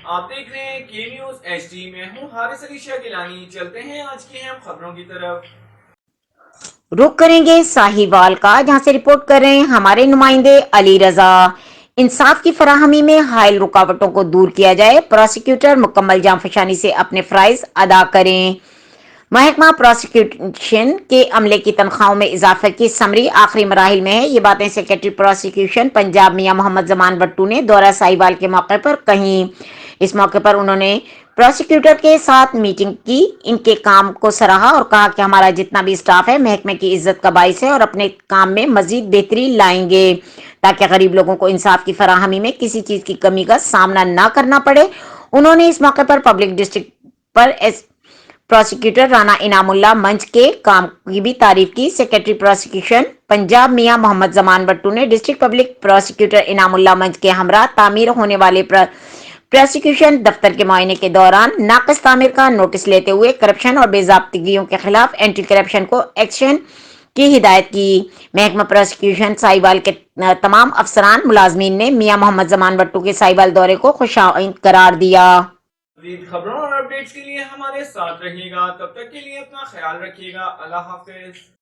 آپ دیکھ رہے ہیں کے نیوز ایچ ڈی میں ہوں حارث علی شاہ گیلانی. چلتے ہیں آج کی اہم خبروں کی طرف. رخ کریں گے ساہیوال کا، جہاں سے رپورٹ کر رہے ہیں ہمارے نمائندے علی رضا. انصاف کی فراہمی میں حائل رکاوٹوں کو دور کیا جائے، پروسیکیوٹر مکمل جانفشانی سے اپنے فرائض ادا کریں. محکمہ پروسیکیوشن کے عملے کی تنخواہوں میں اضافے کی سمری آخری مراحل میں ہے. یہ باتیں سیکرٹری پروسیکیوشن پنجاب میاں محمد زمان بٹو نے دورہ ساہیوال کے موقع پر کہیں. اس موقع پر انہوں نے پروسیکیوٹر کے ساتھ میٹنگ کی، ان کے کام کو سراہا اور کہا کہ ہمارا جتنا بھی اسٹاف ہے محکمے کی عزت کا باعث ہے اور اپنے کام میں مزید بہتری لائیں گے تاکہ غریب لوگوں کو انصاف کی فراہمی میں کسی چیز کی کمی کا سامنا نہ کرنا پڑے. انہوں نے اس موقع پر پبلک ڈسٹرکٹ پر پروسیکیوٹر رانا انعام اللہ منچ کے کام کی بھی تعریف کی. سیکرٹری پروسیکیوشن پنجاب میاں محمد زمان بٹو نے ڈسٹرکٹ پبلک پروسیکیوٹر انعام اللہ منچ کے ہمراہ تعمیر ہونے والے پروسیکیوشن دفتر کے معائنے کے دوران ناقص تعمیر کا نوٹس لیتے ہوئے کرپشن اور بے ضابطگیوں کے خلاف اینٹی کرپشن کو ایکشن کی ہدایت کی. محکمہ پروسیکیوشن ساہیوال کے تمام افسران ملازمین نے میاں محمد زمان بٹو کے ساہیوال دورے کو خوش آمدید قرار دیا. مزید خبروں اور اپڈیٹس کے لیے ہمارے ساتھ رہیے گا. تب تک کے لیے اپنا خیال رکھیے گا. اللہ حافظ.